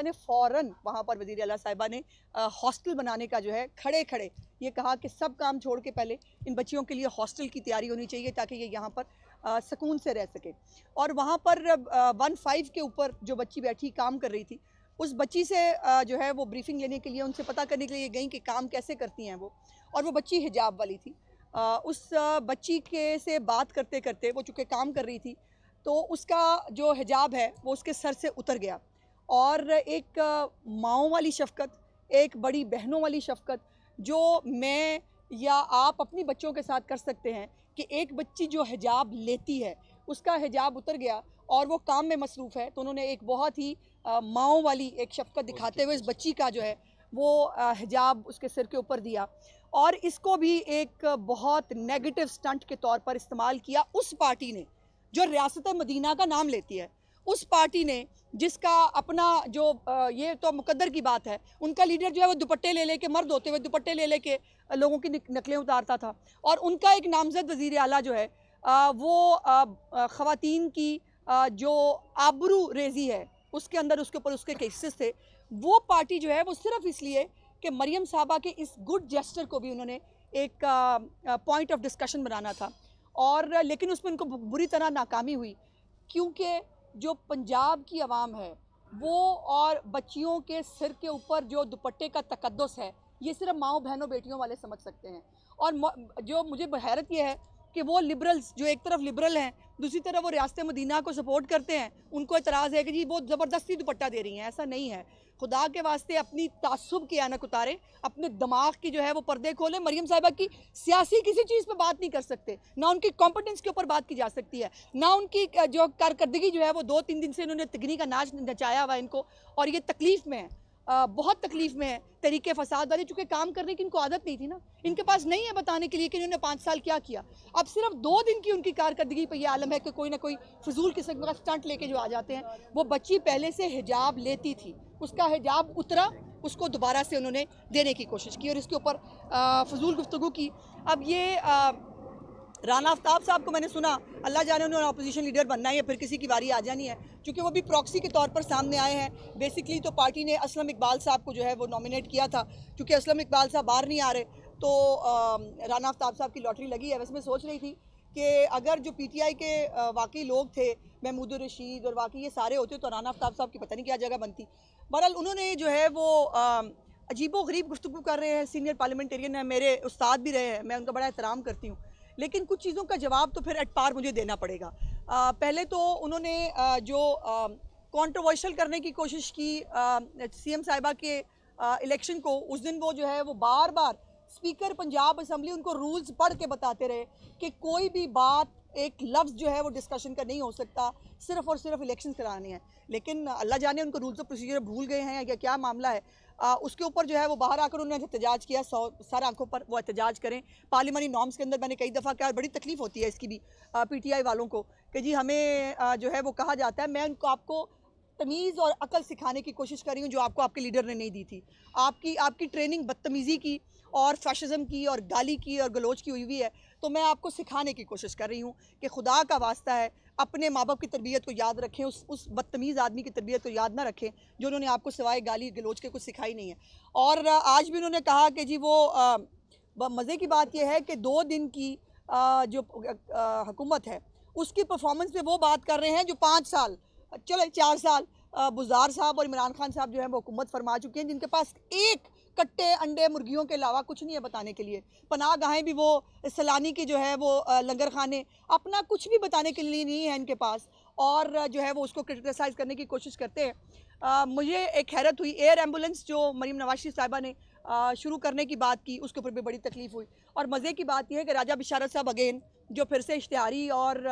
ने फ़ौरन वहाँ पर वज़ीर आला साहिबा ने हॉस्टल बनाने का जो है खड़े खड़े ये कहा कि सब काम छोड़ के पहले इन बच्चियों के लिए हॉस्टल की तैयारी होनी चाहिए ताकि ये यहाँ पर सुकून से रह सके। और वहाँ पर 15 के ऊपर जो बच्ची बैठी काम कर रही थी, उस बच्ची से जो है वो ब्रीफिंग लेने के लिए, उनसे पता करने के लिए गई कि काम कैसे करती हैं वो, और वो बच्ची हिजाब वाली थी। उस बच्ची के से बात करते करते वो चूँकि काम कर रही थी, तो उसका जो हिजाब है वो उसके सर से उतर गया। और एक माँओं वाली शफ़क़त, एक बड़ी बहनों वाली शफ़क़त जो मैं या आप अपनी बच्चों के साथ कर सकते हैं कि एक बच्ची जो हिजाब लेती है, उसका हिजाब उतर गया और वो काम में मसरूफ़ है, तो उन्होंने एक बहुत ही माँओं वाली एक शफ़क़त दिखाते हुए इस बच्ची का जो है वो हिजाब उसके सिर के ऊपर दिया। और इसको भी एक बहुत नेगेटिव स्टंट के तौर पर इस्तेमाल किया उस पार्टी ने जो रियासत मदीना का नाम लेती है, उस पार्टी ने जिसका अपना जो ये तो मुकद्दर की बात है, उनका लीडर जो है वो दुपट्टे ले लेके, मर्द होते हुए दुपट्टे ले लेके लोगों की नकलें उतारता था। और उनका एक नामजद वज़ीर आला जो है वो ख़वातीन की जो आबरू रेज़ी है उसके अंदर उसके ऊपर उसके केसेस थे। वो पार्टी जो है वो सिर्फ इसलिए कि मरियम साहबा के इस गुड जेस्चर को भी उन्होंने एक पॉइंट ऑफ डिस्कशन बनाना था, और लेकिन उसमें उनको बुरी तरह नाकामी हुई, क्योंकि जो पंजाब की आवाम है वो और बच्चियों के सिर के ऊपर जो दुपट्टे का तकद्दुस है, ये सिर्फ माँओं बहनों बेटियों वाले समझ सकते हैं। और जो मुझे हैरत ये है कि वो लिबरल्स जो एक तरफ लिबरल हैं, दूसरी तरफ वो रियासत मदीना को सपोर्ट करते हैं, उनको एतराज़ है कि जी वो ज़बरदस्ती दुपट्टा दे रही हैं। ऐसा नहीं है। खुदा के वास्ते अपनी तासुब की ऐनक उतारें, अपने दिमाग की जो है वो पर्दे खोलें। मरियम साहिबा की सियासी किसी चीज़ पे बात नहीं कर सकते, ना उनकी कॉम्पिटेंस के ऊपर बात की जा सकती है, ना उनकी जो कारकर्दगी जो है वो 2-3 दिन से इन्होंने तिगनी का नाच नचाया हुआ इनको, और ये तकलीफ़ में है, बहुत तकलीफ़ में है तरीके फ़साद वाले, चूँकि काम करने की इनको आदत नहीं थी ना, इनके पास नहीं है बताने के लिए कि इन्होंने 5 साल क्या किया। अब सिर्फ 2 दिन की उनकी कारकर्दगी पे ये आलम है कि कोई ना कोई फजूल किस्म का स्टंट लेके जो आ जाते हैं। वो बच्ची पहले से हिजाब लेती थी, उसका हिजाब उतरा, उसको दोबारा से उन्होंने देने की कोशिश की और इसके ऊपर फजूल गुफ्तगू की। अब ये राना आफ्ताब साहब को मैंने सुना, अल्लाह जाने उन्होंने अपोजिशन लीडर बनना है या फिर किसी की बारी आ जानी है, क्योंकि वो भी प्रॉक्सी के तौर पर सामने आए हैं। बेसिकली तो पार्टी ने असलम इकबाल साहब को जो है वो नॉमिनेट किया था, क्योंकि असलम इकबाल साहब बाहर नहीं आ रहे, तो राना आफ्ताब साहब की लॉटरी लगी है। वैसे मैं सोच रही थी कि अगर जो PTI के वाकई लोग थे, महमूद रशीद और वाकई ये सारे होते, तो राना आफ्ताब साहब की पता नहीं क्या जगह बनती। बहरहाल उन्होंने जो है वो अजीबो गरीब गुफ्तगू कर रहे हैं। सीनियर पार्लियामेंटेरियन है, मेरे उस्ताद भी रहे हैं, मैं उनका बड़ा एहतराम करती हूँ, लेकिन कुछ चीज़ों का जवाब तो फिर एट पार मुझे देना पड़ेगा। पहले तो उन्होंने जो कंट्रोवर्शियल करने की कोशिश की CM साहिबा के इलेक्शन को, उस दिन वो जो है वो बार बार स्पीकर पंजाब असम्बली उनको रूल्स पढ़ के बताते रहे कि कोई भी बात, एक लफ्ज़ जो है वो डिस्कशन का नहीं हो सकता, सिर्फ और सिर्फ इलेक्शन कराने हैं। लेकिन अल्लाह जाने उनको रूल्स ऑफ प्रोसीजर भूल गए हैं या क्या मामला है। उसके ऊपर जो है वो बाहर आकर उन्होंने एहतजाज किया, सर आंखों पर वो एहतजाज करें। पार्लियामानी नॉर्म्स के अंदर मैंने कई दफ़ा कहा, बड़ी तकलीफ़ होती है इसकी भी PTI वालों को कि जी हमें जो है वो कहा जाता है। मैं उनको आपको तमीज़ और अकल सिखाने की कोशिश कर रही हूँ जो आपको आपके लीडर ने नहीं दी थी। आपकी ट्रेनिंग बदतमीज़ी की और फैशिज़म की और गाली की और गलोच की हुई हुई है, तो मैं आपको सिखाने की कोशिश कर रही हूँ कि खुदा का वास्ता है अपने माँ बाप की तरबियत को याद रखें, उस बदतमीज़ आदमी की तरबियत को याद ना रखें जो उन्होंने आपको सिवाय गाली गलोच के कुछ सिखाई नहीं है। और आज भी उन्होंने कहा कि जी वो मज़े की बात यह है कि 2 दिन की जो हुकूमत है उसकी परफॉर्मेंस पे वो बात कर रहे हैं जो 5 साल, चलो 4 साल बुज़दार साहब और इमरान खान साहब जो है वो हुकूमत फरमा चुके हैं, जिनके पास एक कट्टे अंडे मुर्गियों के अलावा कुछ नहीं है बताने के लिए। पनाह गाहें भी वो सैलानी की जो है वो लंगर खाने, अपना कुछ भी बताने के लिए नहीं है इनके पास, और जो है वो उसको क्रिटिसाइज़ करने की कोशिश करते हैं। मुझे एक हैरत हुई, एयर एम्बुलेंस जो मरीम नवाज शरीफ साहिबा ने शुरू करने की बात की, उसके ऊपर भी बड़ी तकलीफ़ हुई। और मज़े की बात यह है कि राजा बिशारत साहब अगेन जो फिर से इश्तिहारी और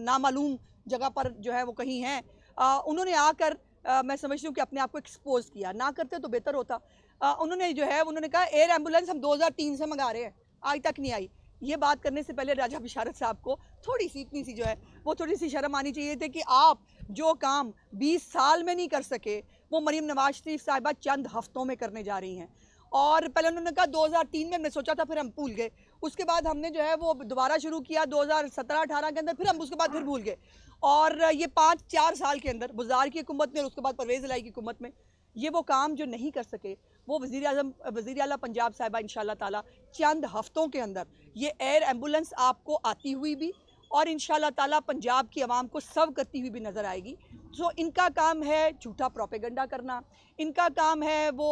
नामालूम जगह पर जो है वो कहीं हैं, उन्होंने आकर मैं समझती हूँ कि अपने आप को एक्सपोज किया, ना करते तो बेहतर होता। उन्होंने जो है उन्होंने कहा एयर एम्बुलेंस हम 2003 से मंगा रहे हैं, आज तक नहीं आई। ये बात करने से पहले राजा बिशारत साहब को थोड़ी सी इतनी सी जो है वो थोड़ी सी शर्म आनी चाहिए थी कि आप जो काम 20 साल में नहीं कर सके वो मरीम नवाज शरीफ साहिबा चंद हफ्तों में करने जा रही हैं। और पहले उन्होंने कहा 2003 में, हमने सोचा था फिर हम भूल गए। उसके बाद हमने जो है वो दोबारा शुरू किया 2017-18 के अंदर, फिर हम उसके बाद फिर भूल गए। और ये 5-4 साल के अंदर बुज़दार की हुकूमत में और उसके बाद परवेज़ इलाही की हुकूमत में ये वो काम जो नहीं कर सके, वो वज़ीर आला पंजाब साहिबा इंशाअल्लाह ताला चंद हफ्तों के अंदर ये एयर एम्बुलेंस आपको आती हुई भी और इंशाअल्लाह ताला पंजाब की आवाम को सर्व करती हुई भी नज़र आएगी। तो इनका काम है झूठा प्रोपेगेंडा करना, इनका काम है वो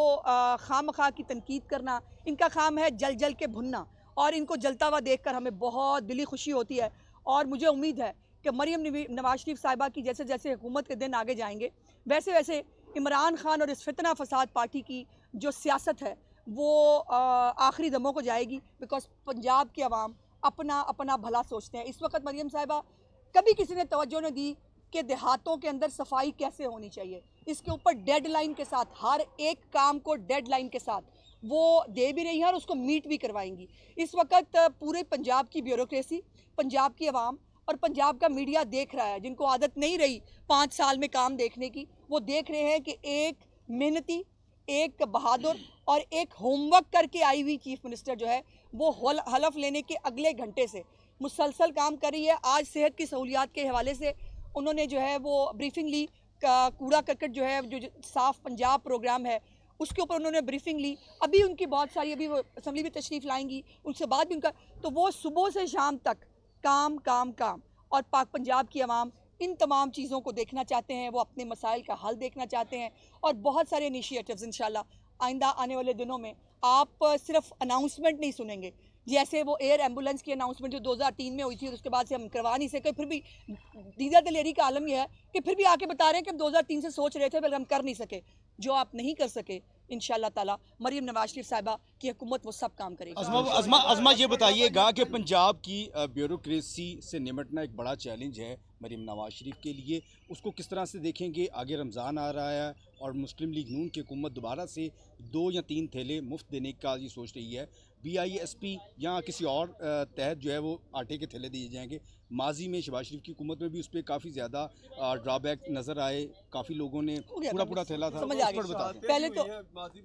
खामखा की तनकीद करना, इनका काम है जल जल के भुनना, और इनको जलता हुआ देखकर हमें बहुत दिली खुशी होती है। और मुझे उम्मीद है कि मरियम नवाज शरीफ साहिबा की जैसे जैसे हुकूमत के दिन आगे जाएंगे, वैसे वैसे इमरान खान और इस फितना फसाद पार्टी की जो सियासत है वो आखिरी दमों को जाएगी। बिकॉज पंजाब की आवाम अपना अपना भला सोचते हैं। इस वक्त मरियम साहिबा कभी किसी ने तवज्जो नहीं दी कि देहातों के अंदर सफाई कैसे होनी चाहिए। इसके ऊपर डेडलाइन के साथ, हर एक काम को डेडलाइन के साथ वो दे भी रही है और उसको मीट भी करवाएंगी। इस वक्त पूरे पंजाब की ब्यूरोक्रेसी, पंजाब की आवाम और पंजाब का मीडिया देख रहा है, जिनको आदत नहीं रही 5 साल में काम देखने की, वो देख रहे हैं कि एक मेहनती, एक बहादुर और एक होमवर्क करके आई हुई चीफ मिनिस्टर जो है वो हलफ लेने के अगले घंटे से मुसलसल काम कर रही है। आज सेहत की सहूलियात के हवाले से उन्होंने जो है वो ब्रीफिंग ली, कूड़ा करकट जो है जो साफ पंजाब प्रोग्राम है उसके ऊपर उन्होंने ब्रीफिंग ली। अभी उनकी बहुत सारी, अभी वो असम्बली में तशरीफ़ लाएंगी, उनसे बाद भी उनका, तो वो सुबह से शाम तक काम काम काम। और पाक पंजाब की आवाम इन तमाम चीज़ों को देखना चाहते हैं, वो अपने मसाइल का हल देखना चाहते हैं और बहुत सारे इनिशिएटिव्स इंशाल्लाह आइंदा आने वाले दिनों में आप सिर्फ अनाउंसमेंट नहीं सुनेंगे। जैसे वो एयर एम्बुलेंस की अनाउंसमेंट जो 2003 में हुई थी और उसके बाद से हम करवा नहीं सके, फिर भी दीदा दिलेरी का आलम यह है कि फिर भी आके बता रहे हैं कि हम 2003 से सोच रहे थे पर हम कर नहीं सके। जो आप नहीं कर सके, इंशाल्लाह ताला मरियम नवाज शरीफ साहिबा की हुकूमत वो सब काम करेगी। अज़मा ये बताइएगा कि पंजाब की ब्यूरोक्रेसी से निपटना एक बड़ा चैलेंज है मरियम नवाज शरीफ के लिए, उसको किस तरह से देखेंगे? आगे रमज़ान आ रहा है और मुस्लिम लीग नून की हुकूमत दोबारा से 2 या 3 थैले मुफ्त देने का ये सोच रही है। BISP या किसी और तहत जो है वो आटे के थैले दिए जाएंगे। माजी में शहबाज शरीफ की हुकूमत में भी उस पर काफ़ी ज़्यादा ड्रॉबैक नज़र आए, काफ़ी लोगों ने पूरा थैला था। समझ आ गई।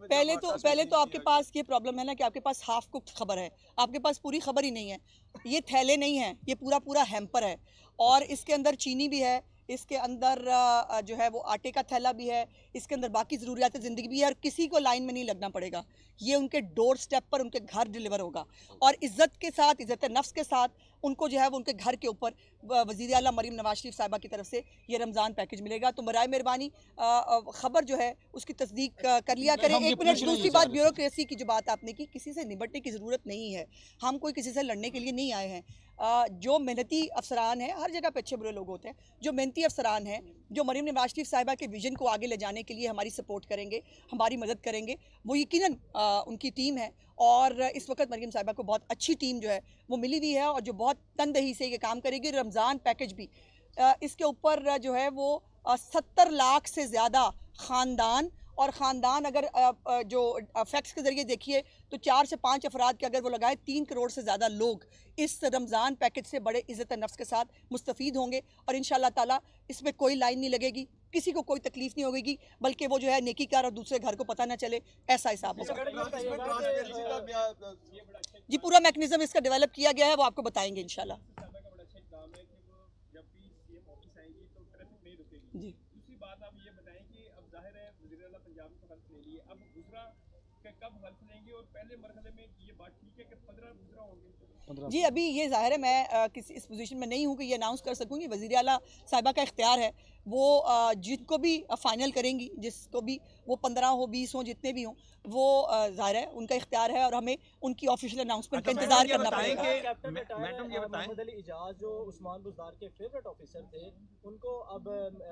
पहले तो आपके पास ये प्रॉब्लम है ना कि आपके पास हाफ कुक्ड खबर है, आपके पास पूरी खबर ही नहीं है। ये थैले नहीं है, ये पूरा हैम्पर है और इसके अंदर चीनी भी है, इसके अंदर जो है वो आटे का थैला भी है, इसके अंदर बाकी ज़रूरियात ज़िंदगी भी है और किसी को लाइन में नहीं लगना पड़ेगा। ये उनके डोर स्टेप पर उनके घर डिलीवर होगा और इज़्ज़त के साथ, इज़्ज़त नफ्स के साथ उनको जो है वो उनके घर के ऊपर वज़ीर आला मरियम नवाज शरीफ साहिबा की तरफ से ये रमज़ान पैकेज मिलेगा। तो बराए मेहरबानी ख़बर जो है उसकी तस्दीक कर लिया करें। एक मिनट, दूसरी बात ब्यूरोक्रेसी की जो बात आपने की, किसी से निपटने की ज़रूरत नहीं है। हम कोई किसी से लड़ने के लिए नहीं आए हैं। जो मेहनती अफसरान हैं, हर जगह पे अच्छे बुरे लोग होते हैं, जो मेहनती अफसरान हैं, जो मरियम नवाज शरीफ साहिबा के विजन को आगे ले जाने के लिए हमारी सपोर्ट करेंगे, हमारी मदद करेंगे, वो यकीनन उनकी टीम है। और इस वक्त मरियम साहिबा को बहुत अच्छी टीम जो है वो मिली हुई है और जो बहुत तनदही से ये काम करेगी। रमज़ान पैकेज भी इसके ऊपर जो है वो 70 लाख से ज़्यादा ख़ानदान, और ख़ानदान अगर जो फैक्ट्स के ज़रिए देखिए तो 4 से 5 अफराद के अगर वो लगाए 3 करोड़ से ज़्यादा लोग इस रमज़ान पैकेज से बड़े इज़्ज़त नफ्स के साथ मुस्तफ़ीद होंगे और इंशाअल्लाह ताला इसमें कोई लाइन नहीं लगेगी, किसी को कोई तकलीफ नहीं होगी, बल्कि वो जो है नेकीकार और दूसरे घर को पता ना चले, ऐसा हिसाब होगा। जी, पूरा मैकेनिज्म इसका डेवलप किया गया है, वो आपको बताएंगे इंशाल्लाह। जी, दूसरी बात आप ये बताएं कि अब जाहिर है वज़ीर आला पंजाब को हल्फ ले लिए, अब दूसरा कब हल्फ लेंगे और पहले मरहले में ये बात ठीक है कि 15 दूसरा होंगे? जी, अभी ये ज़ाहिर है मैं किसी इस पोजीशन में नहीं हूँ कि ये अनाउंस कर सकूँगी। वज़ीर आला साहिबा का इख्तियार है, वो जिनको भी फ़ाइनल करेंगी, जिसको भी वो 15 हो 20 हो जितने भी हों, वो ज़ाहिर है उनका इख्तियार है और हमें उनकी ऑफिशियल अनाउंसमेंट का इंतज़ार करना पड़ेगा। मैडम ये बताएं, मोहम्मद अली इजाज़ जो उस्मान बुज़दार के फेवरेट ऑफिसर थे, उनको अब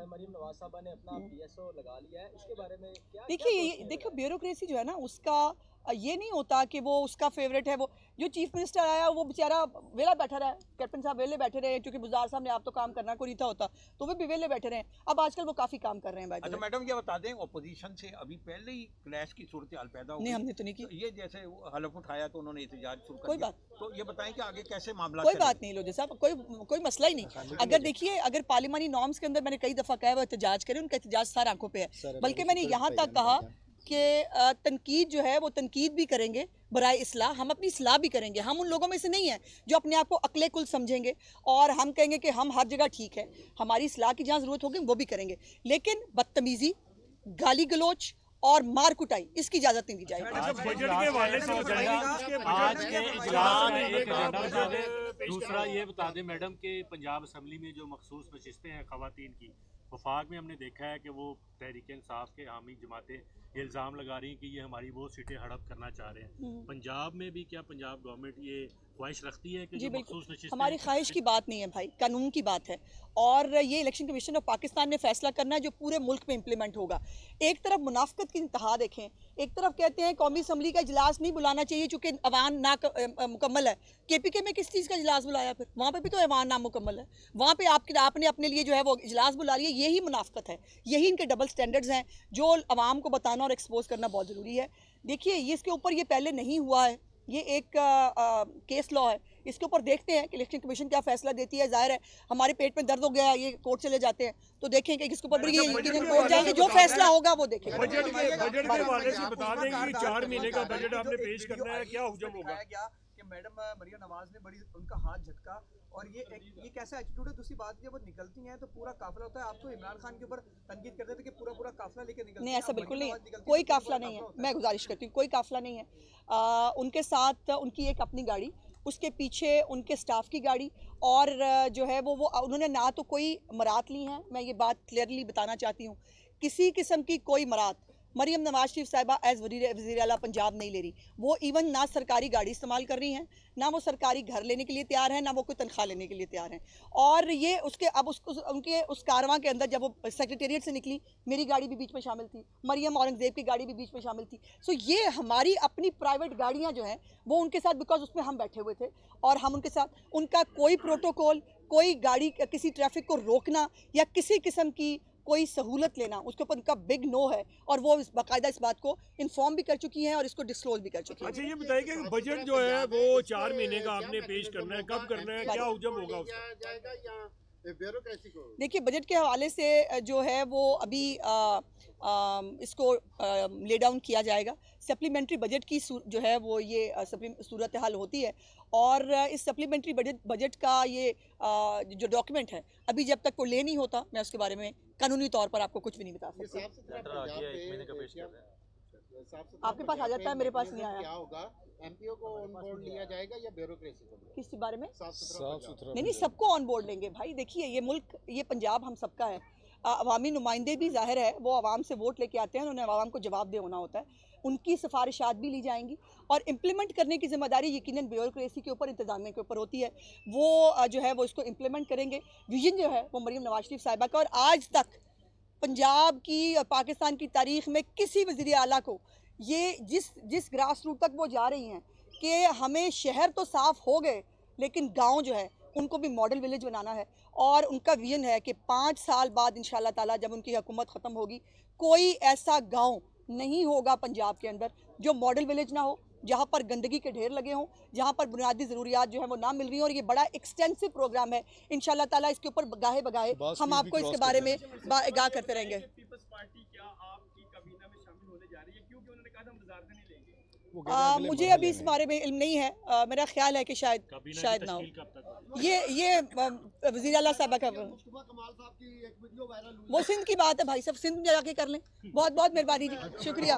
मरियम नवाज साहबा ने अपना PSO लगा लिया है, इसके बारे में क्या? देखिए ब्यूरोक्रेसी जो है ना, उसका ये नहीं होता कि वो उसका फेवरेट है। वो जो चीफ मिनिस्टर आया वो बेचारा वेला बैठा रहा है, कैप्टन साहब वेले बैठे रहे, क्योंकि बुज़दार साहब ने आप तो काम करना कोई नहीं था होता, तो वो भी वेले बैठे रहे। अब आजकल वो काफ़ी काम कर रहे हैं। अच्छा मैडम ये बता दें, अपोजिशन से अभी पहले ही क्लैश की सूरत हाल पैदा हो गई? नहीं, हमने तो नहीं की। तो ये जैसे हलफ उठाया तो उन्होंने एहतजाज शुरू कर कोई दिया, बात, तो ये बताएं कि आगे कैसे मामला? कोई बात नहीं लोधी साहब, कोई मसला ही नहीं। अगर देखिए, अगर पार्लिमानी नॉर्म्स के अंदर मैंने कई दफ़ा कहा है वो एहतजाज करें, उनका एहतजाज सार आंखों पे है, बल्कि मैंने यहाँ तक कहा कि तनकीद जो है वो तनकीद भी करेंगे, बराए इस्लाह, हम अपनी इस्लाह भी करेंगे। हम उन लोगों में से नहीं हैं जो अपने आप को अक्ले कुल समझेंगे और हम कहेंगे कि हम हर जगह ठीक है। हमारी इस्लाह की जहाँ ज़रूरत होगी वो भी करेंगे, लेकिन बदतमीज़ी, गाली गलोच और मार कुटाई इसकी इजाज़त नहीं दी जाएगी। बजट के हवाले से आज के इजलास में एक एजेंडा बता दें। दूसरा ये बता दें मैडम कि पंजाब असम्बली में जो मखसूस नशिस्तें हैं ख़वातीन की, वफाक में हमने देखा है कि वो तहरीक इंसाफ के हामी जमातें ये इल्ज़ाम लगा रही हैं कि ये हमारी वो सीटें हड़प करना चाह रहे हैं। पंजाब में भी क्या पंजाब गवर्नमेंट ये ख्वाहिश रखती है कि जी जो बिल्कुल, मखसूस नशिस्तें हमारी ख्वाहिश की बात नहीं है भाई, कानून की बात है। और ये इलेक्शन कमीशन ऑफ पाकिस्तान ने फैसला करना है जो पूरे मुल्क में इम्प्लीमेंट होगा। एक तरफ मुनाफिकत की इंतहा देखें, एक तरफ कहते हैं कौमी असम्बली का इजलास नहीं बुलाना चाहिए चूँकि अवान ना मुकम्मल है। KPK में किस चीज़ का इजलास बुलाया फिर? वहाँ पे भी तो अवान नामुकम्मल है। वहाँ पे आपने अपने लिए जो है वो इजलास बुला लिया। यही मुनाफिकत है, यही इनके डबल स्टैंडर्ड्स हैं जो अवाम को बताना और एक्सपोज करना बहुत ज़रूरी है। देखिए ये इसके ऊपर ये पहले नहीं हुआ है, ये एक केस लॉ है, इसके ऊपर देखते हैं कि इलेक्शन कमीशन क्या फैसला देती है। जाहिर है हमारे पेट में दर्द हो गया, ये कोर्ट चले जाते हैं तो देखें कि इसके ऊपर भी ये कोर्ट जाएंगे, जो फैसला होगा वो देखेंगे। बजट के हवाले से बता दें कि 4 महीने का बजट आपने पेश करना है, क्या हुजम होगा? कि मैडम मरियम नवाज ने बड़ी उनका हाथ झटका और ये कैसा एटीट्यूड है। दूसरी बात जब वो निकलती हैं तो पूरा काफिला होता है। आप तो इमरान खान के ऊपर तनकीद करते थे कि पूरा काफिला लेके निकलते हैं। नहीं, ऐसा बिल्कुल नहीं है, कोई काफिला नहीं है। मैं गुजारिश करती हूँ, कोई काफिला नहीं है। उनके साथ उनकी एक अपनी गाड़ी, उसके पीछे उनके स्टाफ की गाड़ी और जो है वो उन्होंने ना तो कोई मरात ली हैं। मैं ये बात क्लियरली बताना चाहती हूँ, किसी किस्म की कोई मरात मरियम नवाज शरीफ साहिबा एज वज़ीर आला पंजाब नहीं ले रही। वो इवन ना सरकारी गाड़ी इस्तेमाल कर रही हैं, ना वो सरकारी घर लेने के लिए तैयार हैं, ना वो कोई तनख्वाह लेने के लिए तैयार हैं। और ये उसके अब उनके उस कारवां के अंदर जब वो सेक्रेटेरिएट से निकली, मेरी गाड़ी भी बीच में शामिल थी, मरियम औरंगज़ेब की गाड़ी भी बीच में शामिल थी। सो ये हमारी अपनी प्राइवेट गाड़ियाँ जो हैं वो उनके साथ, बिकॉज उसमें हम बैठे हुए थे और हम उनके साथ, उनका कोई प्रोटोकॉल, कोई गाड़ी किसी ट्रैफिक को रोकना या किसी किस्म की कोई सहूलत लेना, उसके ऊपर उनका बिग नो है और वो बाकायदा इस बात को इन्फॉर्म भी कर चुकी हैं और इसको डिस्क्लोज भी कर चुकी हैं। अच्छा ये बताइए कि बजट जो है वो 4 महीने का आपने पेश करना है, कब करना है, क्या हुजम होगा उसका? देखिए बजट के हवाले से जो है वो अभी इसको ले डाउन किया जाएगा। सप्लीमेंट्री बजट की जो है वो ये सूरत हाल होती है और इस सप्लीमेंट्री बजट का ये जो डॉक्यूमेंट है अभी जब तक वो ले नहीं होता, मैं उसके बारे में कानूनी तौर पर आपको कुछ भी नहीं बता सकती। आपके पास आ जाता है, मेरे पास नहीं आया। क्या होगा, एमपीओ को ऑन बोर्ड लिया जाएगा या ब्यूरोक्रेसी को? किस बारे में? साफ सुथरा नहीं, सबको ऑन बोर्ड लेंगे भाई। देखिए ये मुल्क, ये पंजाब हम सबका है। अवामी नुमाइंदे भी जाहिर है वो आवाम से वोट लेके आते हैं, उन्हें आवाम को जवाबदेह होना होता है। उनकी सिफारिशात भी ली जाएंगी और इम्प्लीमेंट करने की जिम्मेदारी यकीनन ब्यूरोक्रेसी के ऊपर, इंतजामिया के ऊपर होती है। वो जो है वो इसको इम्प्लीमेंट करेंगे। विजन जो है वो मरियम नवाज शरीफ साहिबा का, और आज तक पंजाब की और पाकिस्तान की तारीख में किसी वज़ीर आला को ये जिस ग्रास रूट तक वो जा रही हैं कि हमें शहर तो साफ़ हो गए लेकिन गांव जो है उनको भी मॉडल विलेज बनाना है। और उनका विजन है कि 5 साल बाद इंशाल्लाह ताला जब उनकी हुकूमत ख़त्म होगी, कोई ऐसा गांव नहीं होगा पंजाब के अंदर जो मॉडल विलेज ना हो, जहाँ पर गंदगी के ढेर लगे हों, जहाँ पर बुनियादी ज़रूरियात जो है वो ना मिल रही हों। और ये बड़ा एक्सटेंसिव प्रोग्राम है, इंशाल्लाह ताला इसके ऊपर गाहे बगाहे हम आपको इसके बारे में आगाह करते रहेंगे। पीपल्स पार्टी क्या आपकी काबीना में शामिल होने जा रही है, क्योंकि उन्होंने कहा था हम वज़ारत नहीं लेंगे? मुझे अभी इस बारे में इल्म नहीं है। मेरा ख्याल है कि शायद ना हो। ये वज़ीर आला साहबा का वो सिंध की बात है भाई, सब सिंध में जाके कर लें। बहुत बहुत मेहरबानी जी, शुक्रिया।